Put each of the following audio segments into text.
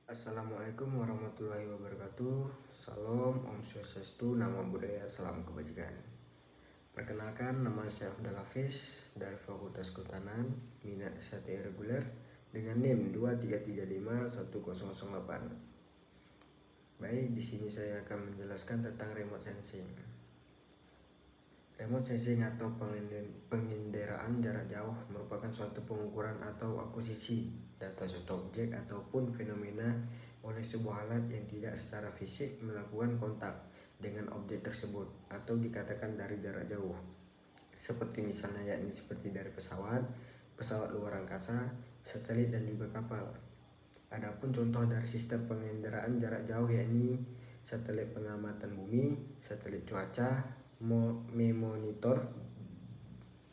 Assalamualaikum warahmatullahi wabarakatuh. Salam, Om Swastiastu, Namo Buddhaya, Salam Kebajikan. Perkenalkan, nama saya Afdal Hafiz dari Fakultas Kehutanan, minat S1 reguler dengan NIM 23351008. Baik, di sini saya akan menjelaskan tentang remote sensing. Remote sensing atau pengenderaan jarak jauh merupakan suatu pengukuran atau akuisisi data suatu objek ataupun fenomena oleh sebuah alat yang tidak secara fisik melakukan kontak dengan objek tersebut atau dikatakan dari jarak jauh. Seperti misalnya yakni seperti dari pesawat luar angkasa, satelit dan juga kapal. Adapun contoh dari sistem pengenderaan jarak jauh yakni satelit pengamatan bumi, satelit cuaca, memonitor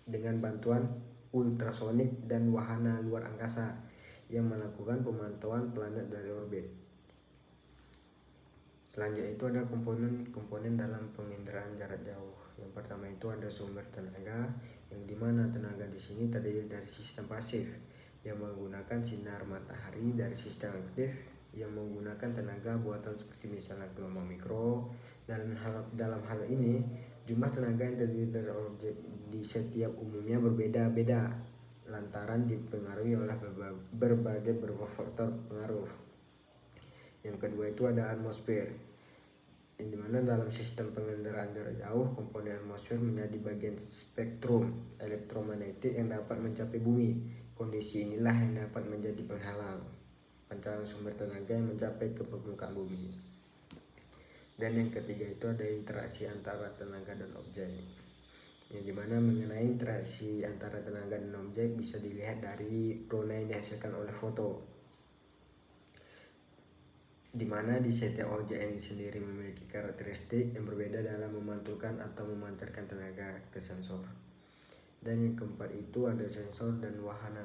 dengan bantuan ultrasonik dan wahana luar angkasa yang melakukan pemantauan planet dari orbit. Selanjutnya itu ada komponen dalam pengenderaan jarak jauh. Yang pertama itu ada sumber tenaga, yang dimana tenaga di sini terdiri dari sistem pasif yang menggunakan sinar matahari, dari sistem aktif yang menggunakan tenaga buatan seperti misalnya gelombang mikro. Dalam hal ini jumlah tenaga yang terdiri dari objek di setiap umumnya berbeda-beda lantaran dipengaruhi oleh berbagai faktor pengaruh. Yang kedua itu ada atmosfer, yang dimana dalam sistem pengenderaan jarak jauh komponen atmosfer menjadi bagian spektrum elektromagnetik yang dapat mencapai bumi. Kondisi inilah yang dapat menjadi penghalang pancaran sumber tenaga yang mencapai ke permukaan bumi. Dan yang ketiga itu ada interaksi antara tenaga dan objek, yang dimana mengenai interaksi antara tenaga dan objek bisa dilihat dari rona yang dihasilkan oleh foto, dimana di setiap objek ini sendiri memiliki karakteristik yang berbeda dalam memantulkan atau memancarkan tenaga ke sensor. Dan yang keempat itu ada sensor dan wahana.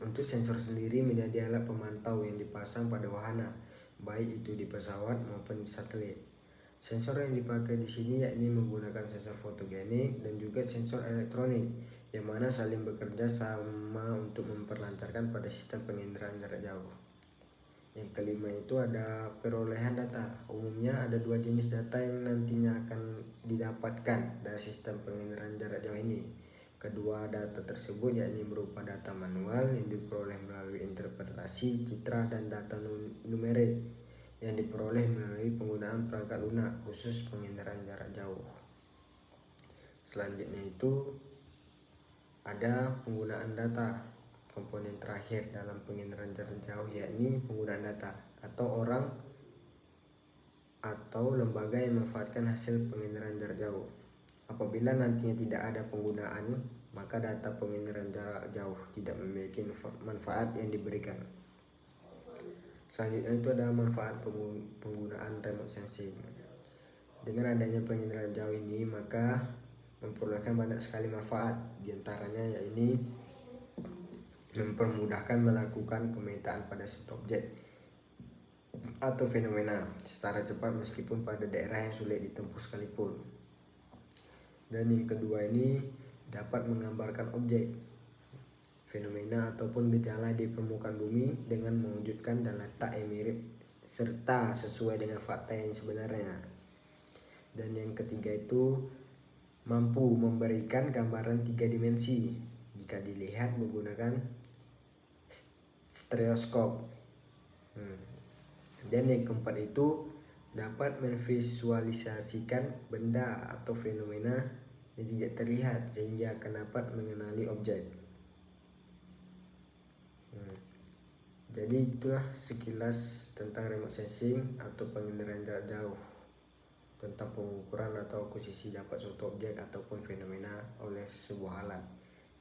Untuk sensor sendiri menjadi alat pemantau yang dipasang pada wahana, baik itu di pesawat maupun di satelit. Sensor yang dipakai di sini yakni menggunakan sensor fotogenik dan juga sensor elektronik, yang mana saling bekerja sama untuk memperlancarkan pada sistem penginderaan jarak jauh. Yang kelima itu ada perolehan data. Umumnya ada dua jenis data yang nantinya akan didapatkan dari sistem penginderaan jarak jauh ini. Kedua data tersebut yakni berupa data manual yang diperoleh melalui interpretasi citra dan data numerik yang diperoleh melalui penggunaan perangkat lunak khusus penginderaan jarak jauh. Selanjutnya itu ada penggunaan data. Komponen terakhir dalam penginderaan jarak jauh yakni penggunaan data atau orang atau lembaga yang memanfaatkan hasil penginderaan jarak jauh. Apabila nantinya tidak ada penggunaan, maka data penginderaan jarak jauh tidak memiliki manfaat yang diberikan. Selanjutnya itu ada manfaat penggunaan remote sensing. Dengan adanya penginderaan jauh ini, maka memperolehkan banyak sekali manfaat. Di antaranya yakni mempermudahkan melakukan pemetaan pada suatu objek atau fenomena secara cepat meskipun pada daerah yang sulit ditempuh sekalipun. Dan yang kedua ini dapat menggambarkan objek, fenomena ataupun gejala di permukaan bumi dengan mewujudkan dan letak yang mirip serta sesuai dengan fakta yang sebenarnya. Dan yang ketiga itu mampu memberikan gambaran 3 dimensi jika dilihat menggunakan stereoskop. Dan yang keempat itu dapat memvisualisasikan benda atau fenomena yang tidak terlihat sehingga akan dapat mengenali objek. Jadi itulah sekilas tentang remote sensing atau penginderaan jarak jauh, tentang pengukuran atau akuisisi dapat suatu objek ataupun fenomena oleh sebuah alat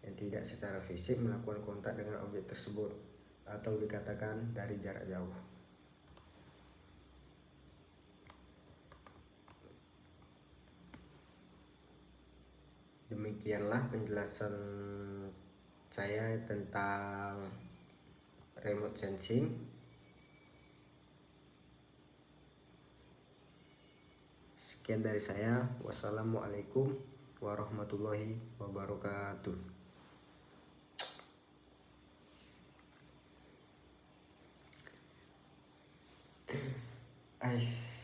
yang tidak secara fisik melakukan kontak dengan objek tersebut atau dikatakan dari jarak jauh. Demikianlah penjelasan saya tentang remote sensing. Sekian dari saya. Wassalamualaikum warahmatullahi wabarakatuh. Ais.